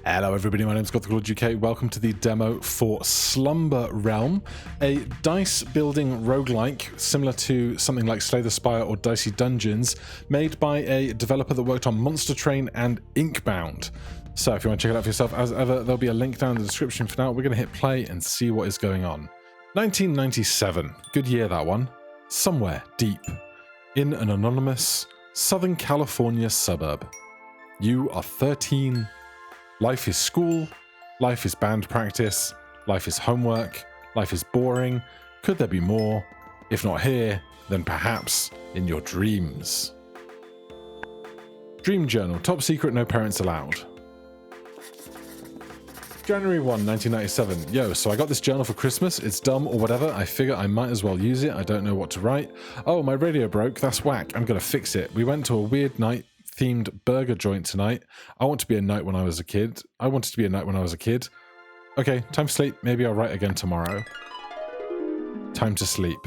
Hello everybody, my name is UK. Welcome to the demo for Slumber Realm, a dice building roguelike similar to something like Slay the Spire or Dicey Dungeons, made by a developer that worked on Monster Train and Inkbound. So if you want to check it out for yourself, as ever, there'll be a link down in the description. For now, we're going to hit play and see what is going on. 1997, good year that one. Somewhere deep in an anonymous Southern California suburb. You are 13. Life is school, life is band practice, life is homework, life is boring. Could there be more? If not here, then perhaps in your dreams. Dream journal, top secret, no parents allowed. January 1, 1997. Yo, so I got this journal for Christmas. It's dumb or whatever. I figure I might as well use it. I don't know what to write. Oh, my radio broke. That's whack. I'm gonna fix it. We went to a weird night themed burger joint tonight. I want to be a knight when I was a kid. I wanted to be a knight when I was a kid. Okay, time to sleep. Maybe I'll write again tomorrow. Time to sleep.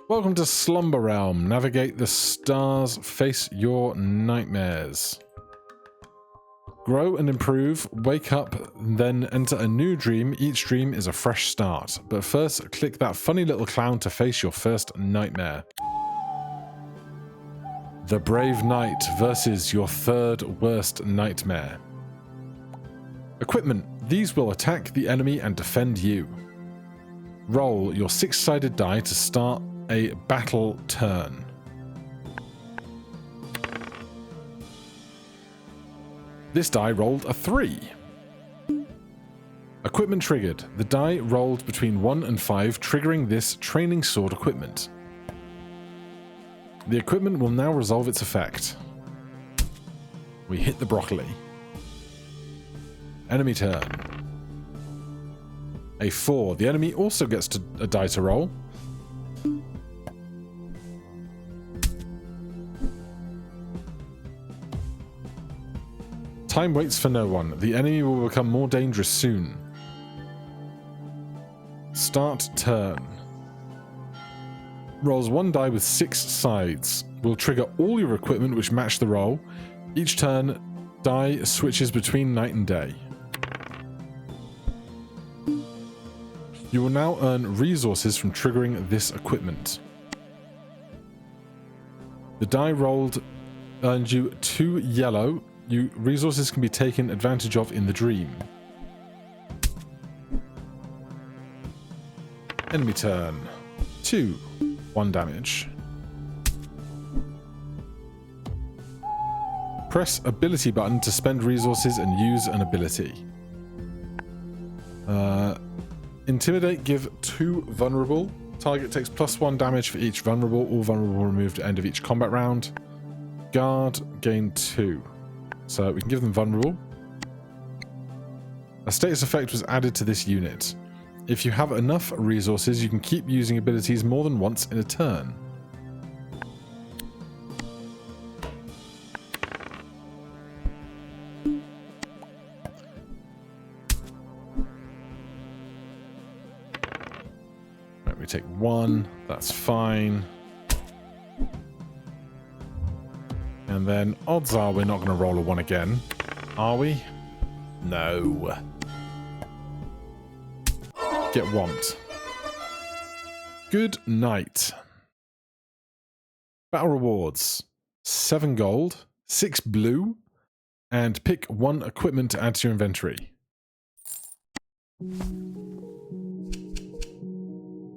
Welcome to Slumber Realm. Navigate the stars. Face your nightmares. Grow and improve. Wake up, then enter a new dream. Each dream is a fresh start. But first, click that funny little clown to face your first nightmare. The Brave Knight versus your third worst nightmare. Equipment. These will attack the enemy and defend you. Roll your 6-sided die to start a battle turn. This die rolled a 3. Equipment triggered. The die rolled between 1 and 5, triggering this training sword equipment. The equipment will now resolve its effect. We hit the broccoli. Enemy turn. A 4. The enemy also gets a die to roll. Time waits for no one. The enemy will become more dangerous soon. Start turn. Rolls 1 die with 6 sides. Will trigger all your equipment which match the roll. Each turn, die switches between night and day. You will now earn resources from triggering this equipment. The die rolled earned you 2 yellow. Resources can be taken advantage of in the dream. Enemy turn. 2. 1 damage. Press ability button to spend resources and use an ability. Intimidate, give 2 vulnerable. Target takes +1 damage for each vulnerable. All vulnerable removed at end of each combat round. Guard, gain 2. So we can give them vulnerable. A status effect was added to this unit. If you have enough resources, you can keep using abilities more than once in a turn. Right, we take 1, that's fine. And then odds are we're not going to roll a 1 again, are we? No. Get want. Good night. Battle rewards. 7 gold, 6 blue, and pick 1 equipment to add to your inventory.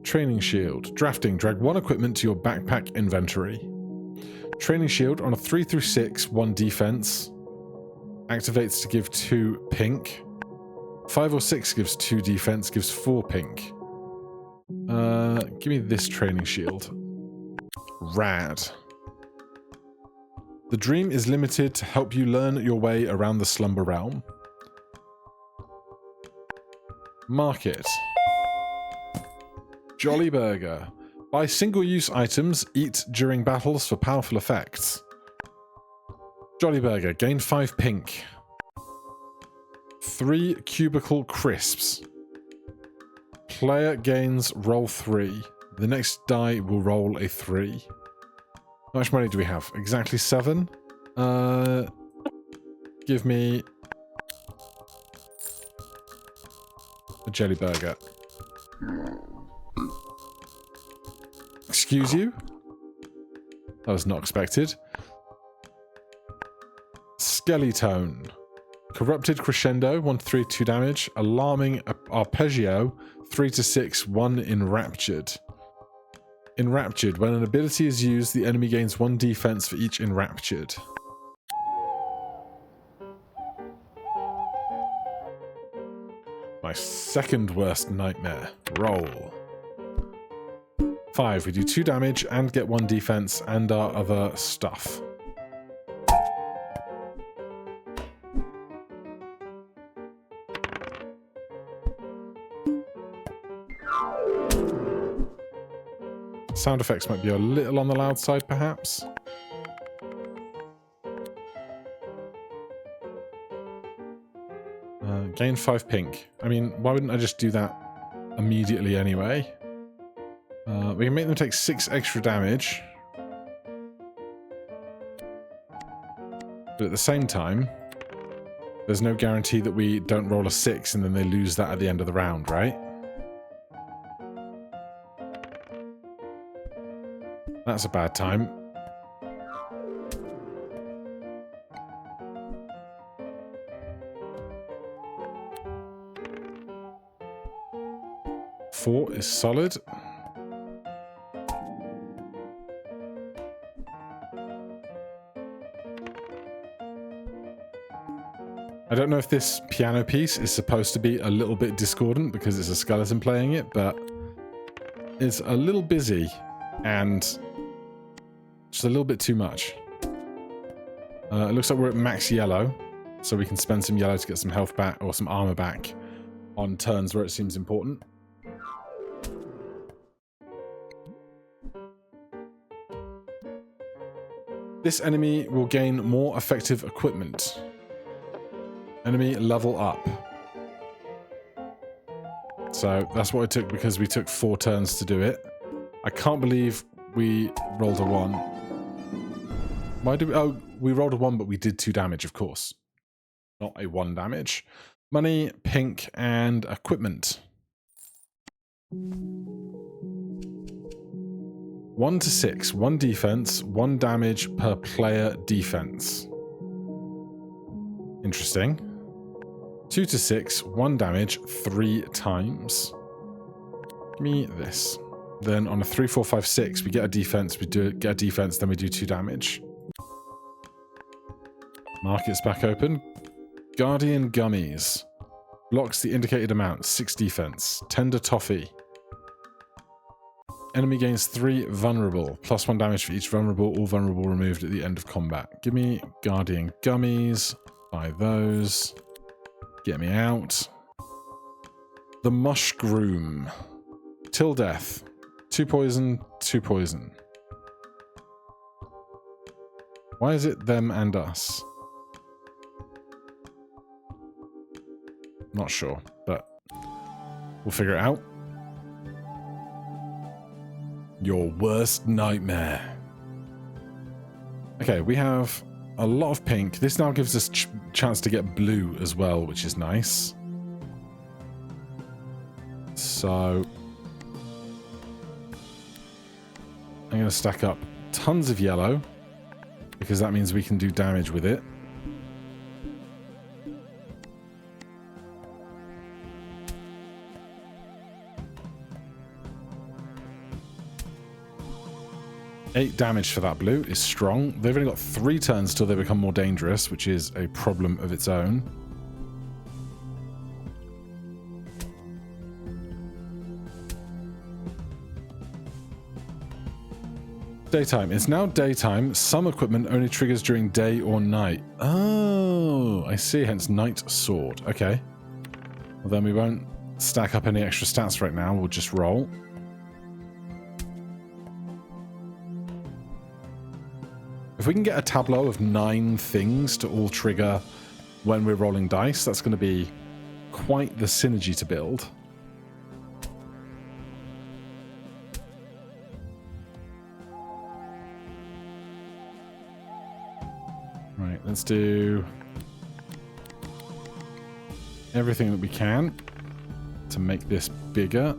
Training shield. Drafting. Drag 1 equipment to your backpack inventory. Training shield on a 3 through 6, 1 defense. Activates to give 2 pink. 5 or 6 gives 2 defense, gives 4 pink. Give me this training shield. Rad. The dream is limited to help you learn your way around the Slumber Realm. Market. Jolly Burger. Buy single-use items, eat during battles for powerful effects. Jolly Burger, gain 5 pink. 3 cubicle crisps. Player gains roll 3. The next die will roll a 3. How much money do we have? Exactly 7. Give me A jelly burger. Excuse you? That was not expected. Skeletone. Corrupted Crescendo, 1 to 3, 2 damage. Alarming Arpeggio, 3 to 6, 1 Enraptured. Enraptured. When an ability is used, the enemy gains 1 defense for each Enraptured. My second worst nightmare. Roll. 5. We do 2 damage and get 1 defense and our other stuff. Sound effects might be a little on the loud side, perhaps. Gain 5 pink. I mean, why wouldn't I just do that immediately anyway? We can make them take 6 extra damage. But at the same time, there's no guarantee that we don't roll a 6 and then they lose that at the end of the round, right? That's a bad time. Four is solid. I don't know if this piano piece is supposed to be a little bit discordant because it's a skeleton playing it, but it's a little busy and just a little bit too much. It looks like we're at max yellow, so we can spend some yellow to get some health back or some armor back on turns where it seems important. This enemy will gain more effective equipment. Enemy level up. So that's what I took because we took 4 turns to do it. I can't believe we rolled a 1. Why did we... Oh, we rolled a 1, but we did 2 damage, of course. Not a 1 damage. Money, pink, and equipment. 1 to 6, 1 defense, 1 damage per player defense. Interesting. 2 to 6, 1 damage 3 times. Give me this. Then on a 3, 4, 5, 6, we get a defense, we do get a defense, then we do 2 damage. Market's back open. Guardian Gummies. Blocks the indicated amount, 6 defense. Tender Toffee. Enemy gains 3 vulnerable, plus 1 damage for each vulnerable, all vulnerable removed at the end of combat. Give me Guardian Gummies. Buy those. Get me out. The Mushroom. Till death. 2 poison, 2 poison. Why is it them and us? Not sure, but we'll figure it out. Your worst nightmare. Okay, we have a lot of pink. This now gives us chance to get blue as well, which is nice. So I'm going to stack up tons of yellow because that means we can do damage with it. Eight damage for that blue is strong. They've only got 3 turns till they become more dangerous, which is a problem of its own. Daytime. It's now daytime. Some equipment only triggers during day or night. Oh, I see. Hence Night Sword. Okay. Well, then we won't stack up any extra stats right now. We'll just roll. If we can get a tableau of 9 things to all trigger when we're rolling dice, that's going to be quite the synergy to build. Right, let's do everything that we can to make this bigger.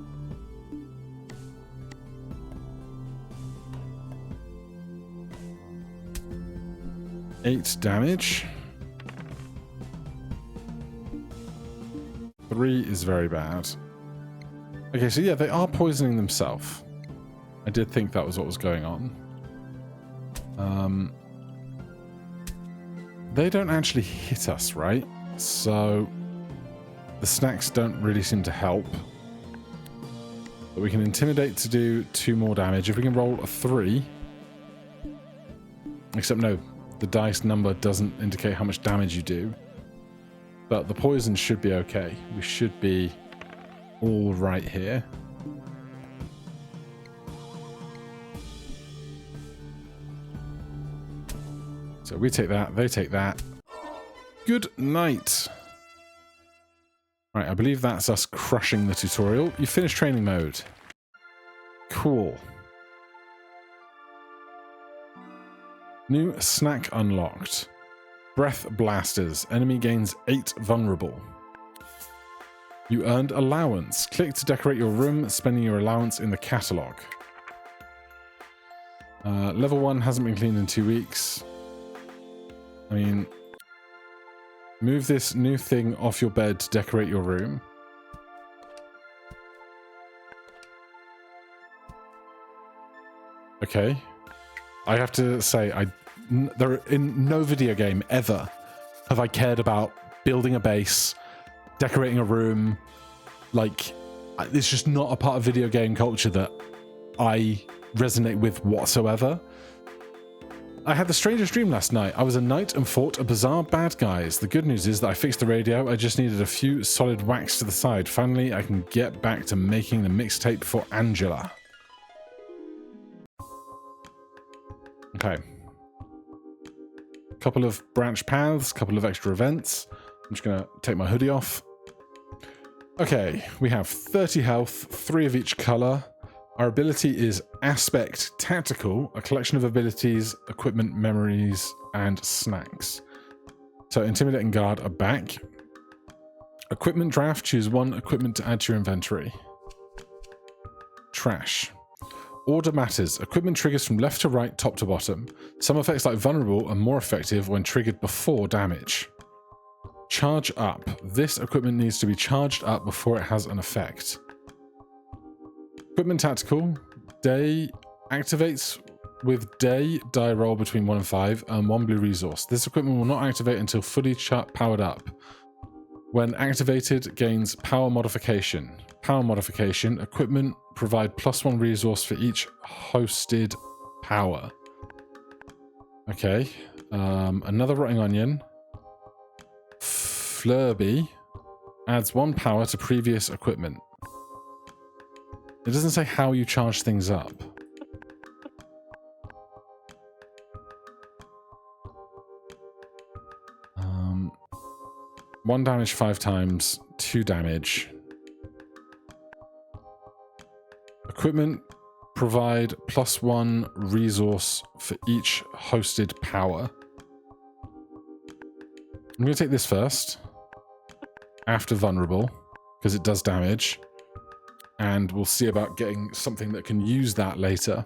Eight damage. 3 is very bad. Okay, so yeah, they are poisoning themselves. I did think that was what was going on. They don't actually hit us, right? So the snacks don't really seem to help. But we can intimidate to do 2 more damage. If we can roll a 3... Except no, the dice number doesn't indicate how much damage you do. But the poison should be okay. We should be all right here. So we take that, they take that. Good night. Right, I believe that's us crushing the tutorial. You finished training mode. Cool. New snack unlocked. Breath blasters. Enemy gains 8 vulnerable. You earned allowance. Click to decorate your room, spending your allowance in the catalogue. Level 1 hasn't been cleaned in 2 weeks. I mean, move this new thing off your bed to decorate your room. Okay. I have to say, in no video game ever have I cared about building a base, decorating a room. Like, it's just not a part of video game culture that I resonate with whatsoever. I had the strangest dream last night. I was a knight and fought a bizarre bad guys. The good news is that I fixed the radio. I just needed a few solid whacks to the side. Finally, I can get back to making the mixtape for Angela. Okay. Couple of branch paths, couple of extra events. I'm just going to take my hoodie off. Okay, we have 30 health, 3 of each color. Our ability is Aspect Tactical, a collection of abilities, equipment, memories, and snacks. So Intimidate and Guard are back. Equipment Draft, choose 1 equipment to add to your inventory. Trash. Order matters. Equipment triggers from left to right, top to bottom. Some effects like Vulnerable are more effective when triggered before damage. Charge up. This equipment needs to be charged up before it has an effect. Equipment Tactical. Day activates with day. Die roll between 1 and 5 and 1 blue resource. This equipment will not activate until fully powered up. When activated, gains power modification. Power modification. Equipment provide +1 resource for each hosted power. Okay. Another rotting onion. Flurby adds 1 power to previous equipment. It doesn't say how you charge things up. One damage 5 times, 2 damage. Equipment provide +1 resource for each hosted power. I'm going to take this first, after Vulnerable, because it does damage. And we'll see about getting something that can use that later.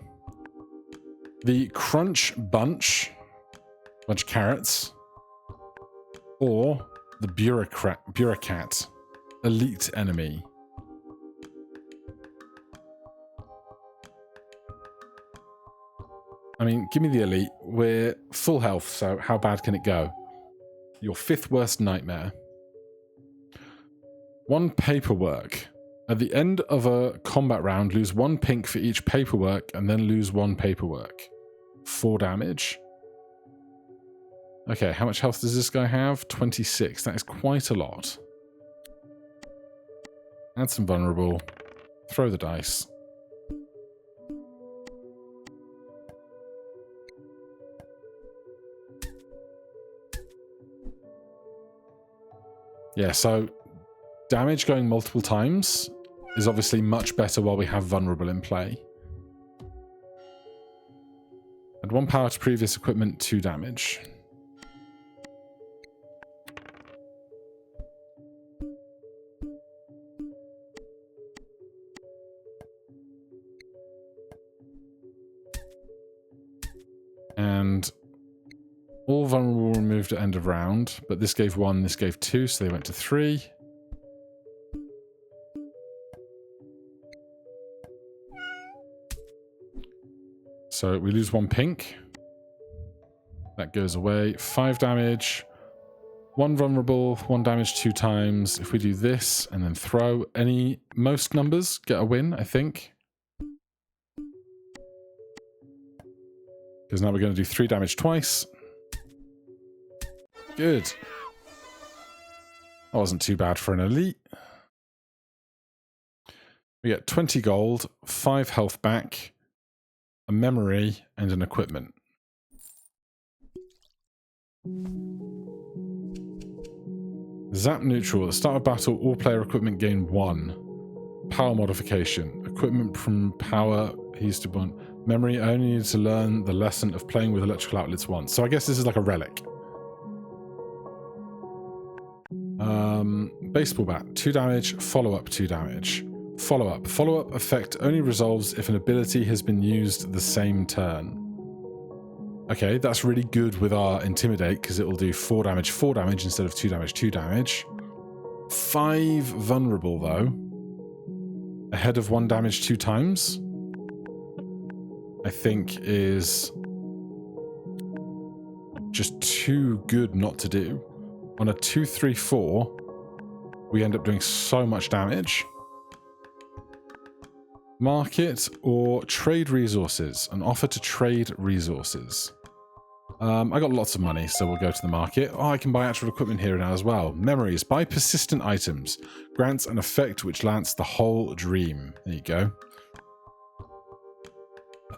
The Crunch Bunch, bunch of carrots, or the Bureaucrat, elite enemy. I mean, give me the elite. We're full health, so how bad can it go? Your 5th worst nightmare. 1 paperwork. At the end of a combat round, lose 1 pink for each paperwork, and then lose 1 paperwork. 4 damage. Okay, how much health does this guy have? 26. That is quite a lot. Add some Vulnerable. Throw the dice. Yeah, so damage going multiple times is obviously much better while we have Vulnerable in play. Add 1 power to previous equipment, 2 damage. vulnerable removed at end of round, but this gave 1, this gave 2, so they went to 3. So we lose 1 pink. That goes away. 5 damage. 1 vulnerable, 1 damage 2 times. If we do this and then throw most numbers get a win, I think. Because now we're going to do 3 damage twice. Good. That wasn't too bad for an elite. We get 20 gold, 5 health back, a memory, and an equipment. Zap neutral. At the start of battle, all player equipment gain 1. Power modification. Equipment from power he's to 1. Memory, I only need to learn the lesson of playing with electrical outlets once. So I guess this is like a relic. Baseball bat. 2 damage. Follow-up 2 damage. Follow-up. Follow-up effect only resolves if an ability has been used the same turn. Okay, that's really good with our Intimidate, because it will do 4 damage instead of 2 damage, 2 damage. 5 vulnerable, though. Ahead of 1 damage 2 times. I think is just too good not to do. On a 2, 3, 4, we end up doing so much damage. Market or trade resources. An offer to trade resources. I got lots of money, so we'll go to the market. Oh, I can buy actual equipment here now as well. Memories. Buy persistent items. Grants an effect which lasts the whole dream. There you go.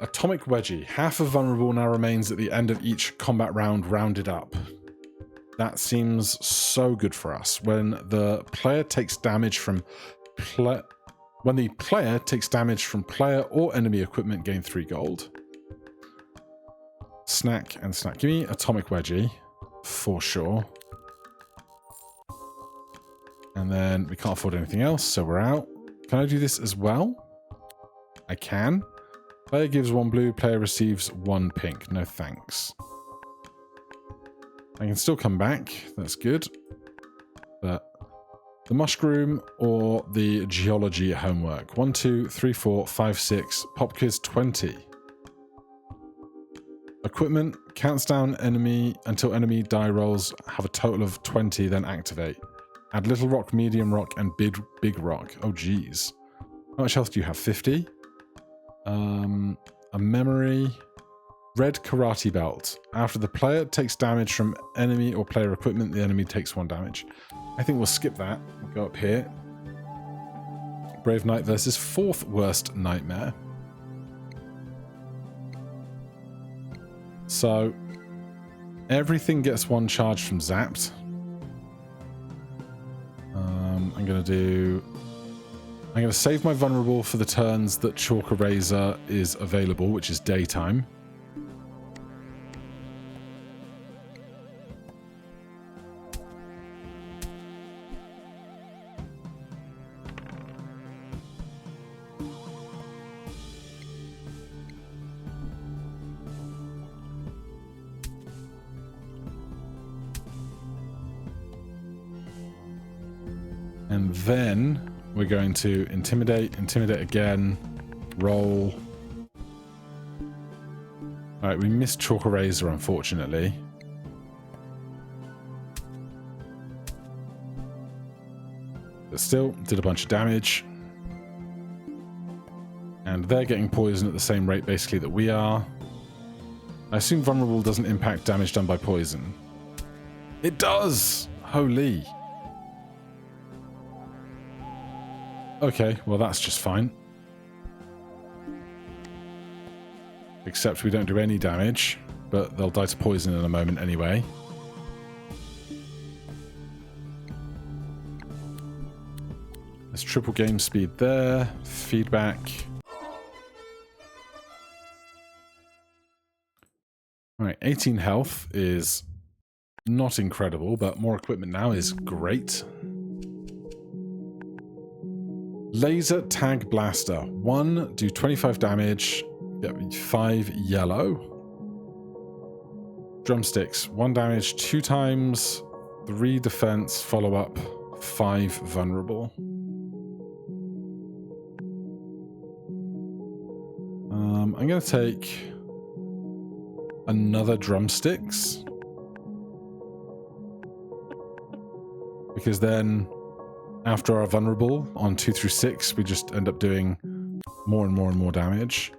Atomic Wedgie. Half of vulnerable now remains at the end of each combat round, rounded up. That seems so good for us. When the player takes damage from player or enemy equipment, gain 3 gold. Snack and snack. Give me Atomic Wedgie, for sure. And then we can't afford anything else, so we're out. Can I do this as well? I can. Player gives 1 blue, player receives 1 pink. No thanks. I can still come back, that's good. But the mushroom or the geology homework. 1, 2, 3, 4, 5, 6. Pop quiz 20. Equipment counts down enemy until enemy die rolls have a total of 20, then activate. Add little rock, medium rock, and big rock. Oh, geez. How much health do you have? 50? A memory. Red karate belt. After the player takes damage from enemy or player equipment, the enemy takes 1 damage. I think we'll skip that. We'll go up here. Brave Knight versus 4th worst nightmare. So, everything gets 1 charge from zapped. I'm going to save my vulnerable for the turns that Chalk Eraser is available, which is daytime. And then we're going to intimidate again, roll. Alright, we missed Chalk Eraser, unfortunately. But still, did a bunch of damage. And they're getting poisoned at the same rate, basically, that we are. I assume vulnerable doesn't impact damage done by poison. It does! Holy. Okay, well that's just fine. Except we don't do any damage, but they'll die to poison in a moment anyway. There's triple game speed there, feedback. Alright, 18 health is not incredible, but more equipment now is great. Laser Tag Blaster. 1, do 25 damage, get 5 yellow. Drumsticks. 1 damage, 2 times, 3 defense, follow up, 5 vulnerable. I'm going to take another Drumsticks. Because then, after our vulnerable on 2 through 6, we just end up doing more and more and more damage.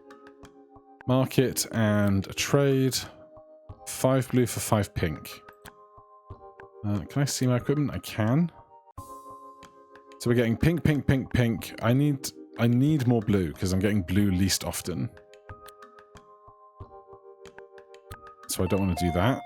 Market and a trade. 5 blue for 5 pink. Can I see my equipment? I can. So we're getting pink, pink, pink, pink. I need more blue because I'm getting blue least often. So I don't want to do that.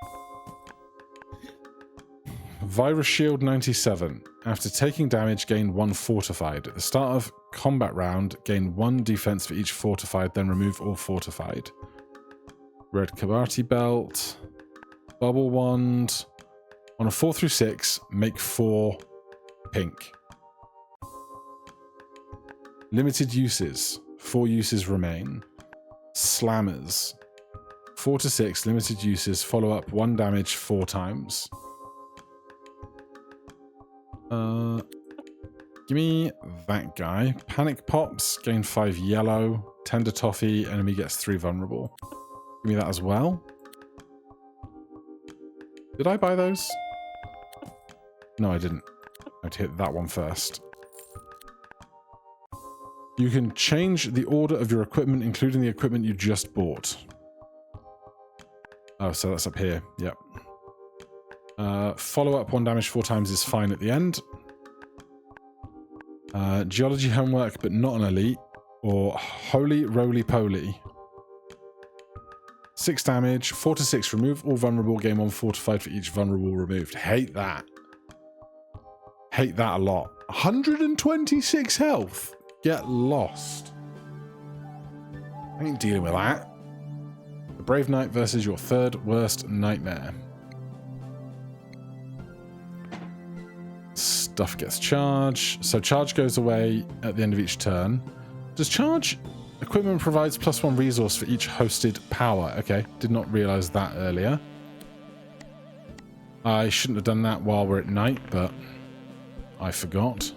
Virus Shield 97. After taking damage, gain 1 fortified. At the start of combat round, gain 1 defense for each fortified, then remove all fortified. Red Kabati Belt. Bubble Wand. On a 4 through 6, make 4 pink. Limited uses. 4 uses remain. Slammers. 4 to 6, limited uses, follow up 1 damage 4 times. Give me that guy. Panic Pops, gain 5 yellow. Tender Toffee, enemy gets 3 vulnerable. Give me that as well. Did I buy those? No, I didn't. I had to hit that one first. You can change the order of your equipment, including the equipment you just bought. Oh, so that's up here. Yep. Follow up 1 damage 4 times is fine at the end. Geology homework, but not an elite. Or Holy Roly Poly. 6 damage, 4 to 6. Remove all vulnerable. Gain 1 fortified for each vulnerable removed. Hate that. Hate that a lot. 126 health. Get lost. I ain't dealing with that. The Brave Knight versus your 3rd worst nightmare. Stuff gets charged. So charge goes away at the end of each turn. Does charge equipment provides +1 resource for each hosted power? Okay, did not realize that earlier. I shouldn't have done that while we're at night, but I forgot.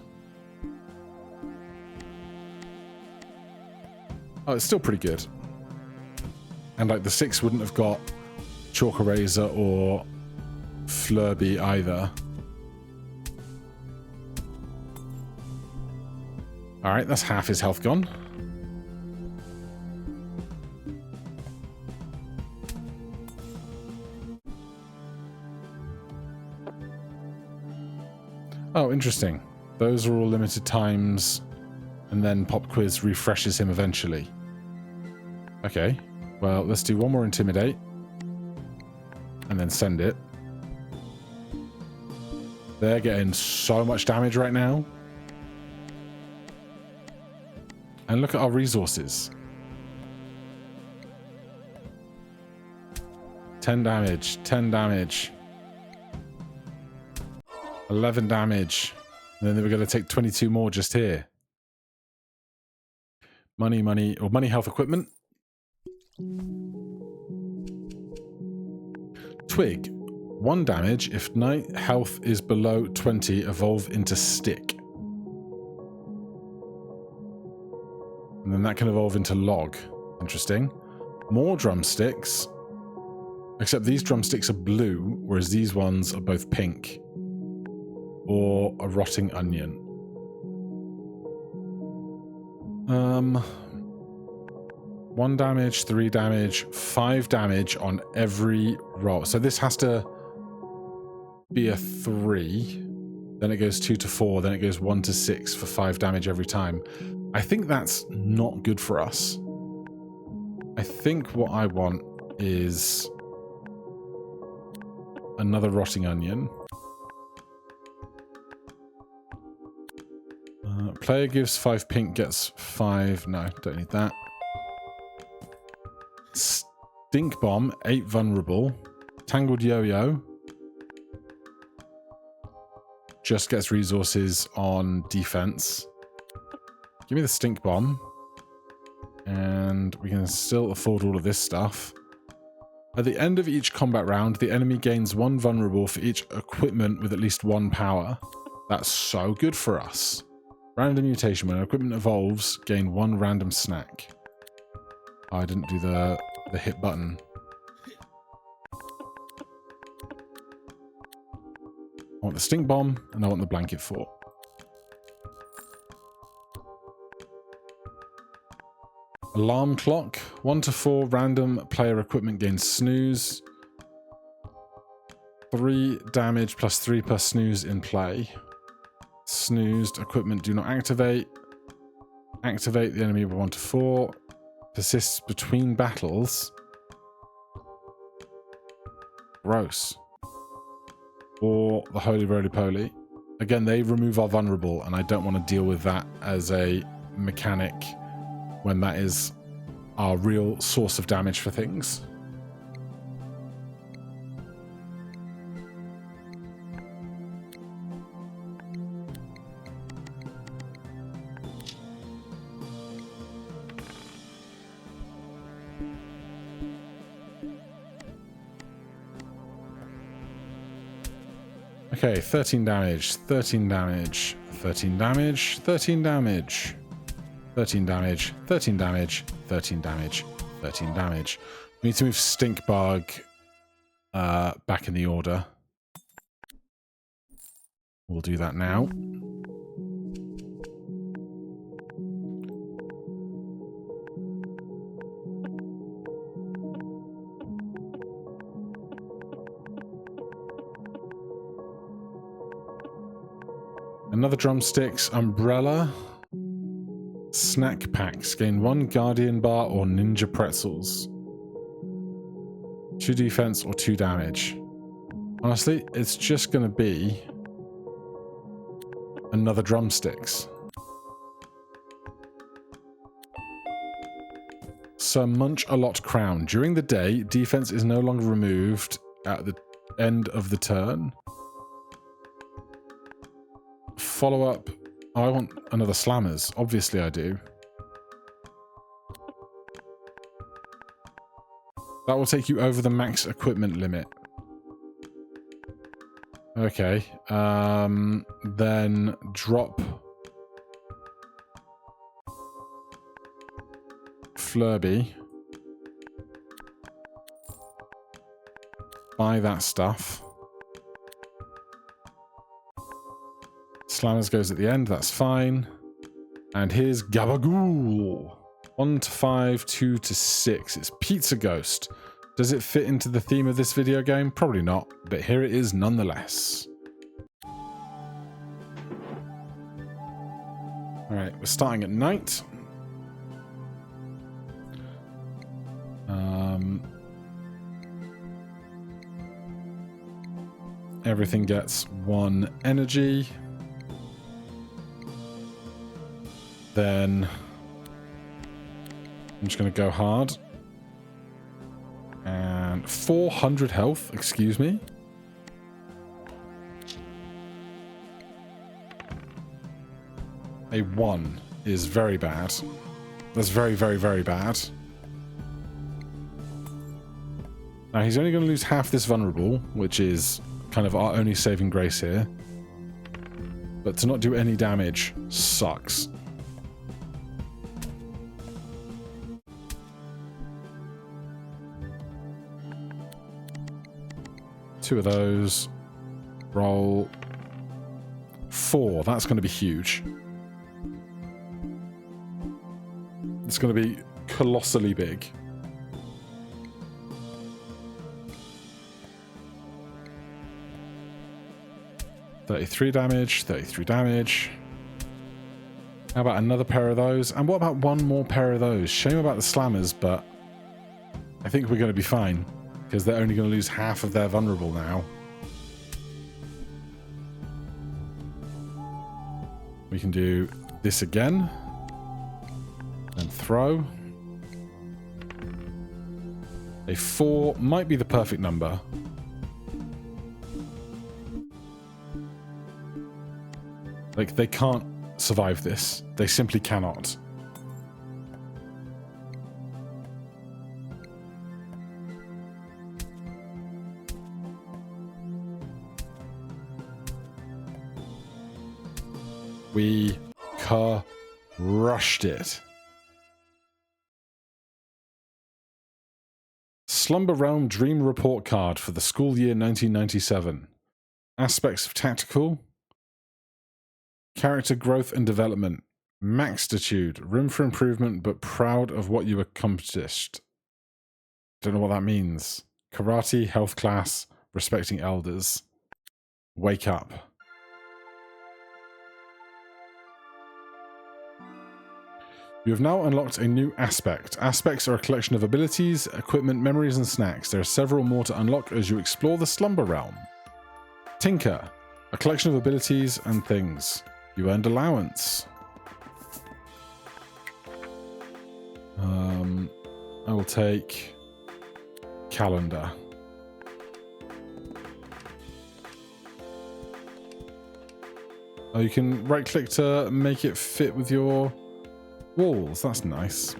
Oh, it's still pretty good. And like the 6 wouldn't have got Chalk Eraser or Flurby either. Alright, that's half his health gone. Oh, interesting. Those are all limited times, and then Pop Quiz refreshes him eventually. Okay, well, let's do 1 more Intimidate, and then send it. They're getting so much damage right now. And look at our resources. 10 damage, 10 damage. 11 damage. And then we're going to take 22 more just here. Money, money, or money, health, equipment. Twig. 1 damage. If night health is below 20, evolve into stick. And then that can evolve into log. Interesting. More drumsticks. Except these drumsticks are blue, whereas these ones are both pink. Or a rotting onion. 1 damage, 3 damage, 5 damage on every roll. So this has to be a 3. Then it goes 2 to 4. Then it goes 1 to 6 for 5 damage every time. I think that's not good for us. I think what I want is another rotting onion. Player gives 5 pink, gets 5. No, don't need that. Stink Bomb, 8 vulnerable. Tangled Yo-Yo. Just gets resources on defense. Give me the Stink Bomb. And we can still afford all of this stuff. At the end of each combat round, the enemy gains 1 vulnerable for each equipment with at least 1 power. That's so good for us. Random mutation. When an equipment evolves, gain 1 random snack. Oh, I didn't do the hit button. I want the stink bomb, and I want the blanket fort. Alarm clock. 1 to 4 random player equipment gains snooze. 3 damage plus 3 per snooze in play. Snoozed equipment do not activate. Activate the enemy with 1 to 4. Persists between battles. Gross. Or the Holy Roly Poly. Again, they remove our vulnerable, and I don't want to deal with that as a mechanic when that is our real source of damage for things. Okay, 13 damage, 13 damage, 13 damage, 13 damage, 13 damage, 13 damage, 13 damage, 13 damage. We need to move Stink Bug back in the order. We'll do that now. Another drumsticks, umbrella, snack packs, gain 1 guardian bar or ninja pretzels. 2 defense or 2 damage. Honestly, it's just going to be another drumsticks. Sir Munch-a-Lot Crown. During the day, defense is no longer removed at the end of the turn. Follow up. Oh, I want another Slammers. Obviously I do. That will take you over the max equipment limit. Okay. Then drop Flurby. Buy that stuff. Slammers goes at the end, that's fine. And here's Gabagool. 1 to 5, 2 to 6. It's Pizza Ghost. Does it fit into the theme of this video game? Probably not, but here it is nonetheless. Alright, we're starting at night. Everything gets 1 energy. Then I'm just going to go hard. And 400 health, excuse me. A 1 is very bad. That's very, very, very bad. Now he's only going to lose half this vulnerable, which is kind of our only saving grace here. But to not do any damage sucks. Two of those. Roll 4. That's going to be huge. It's going to be colossally big. $33 damage, 33 damage. How about another pair of those? And what about 1 more pair of those? Shame about the Slammers, but I think we're going to be fine. Because they're only going to lose half of their vulnerable now. We can do this again. And throw. A 4 might be the perfect number. Like, they can't survive this. They simply cannot. We crushed it. Slumber Realm Dream Report card for the school year 1997. Aspects of tactical, character growth and development, maxtitude, room for improvement, but proud of what you accomplished. Don't know what that means. Karate, health class, respecting elders. Wake up. You have now unlocked a new aspect. Aspects are a collection of abilities, equipment, memories, and snacks. There are several more to unlock as you explore the Slumber Realm. Tinker, a collection of abilities and things. You earned allowance. I will take calendar. Oh, you can right click to make it fit with your walls. That's nice.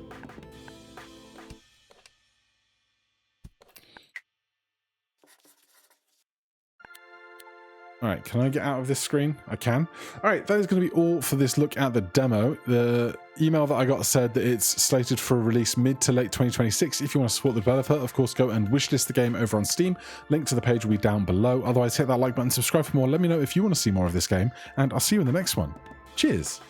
Alright, can I get out of this screen? I can. Alright, that is going to be all for this look at the demo. The email that I got said that it's slated for a release mid to late 2026. If you want to support the developer, of course, go and wishlist the game over on Steam. Link to the page will be down below. Otherwise, hit that like button, subscribe for more. Let me know if you want to see more of this game, and I'll see you in the next one. Cheers!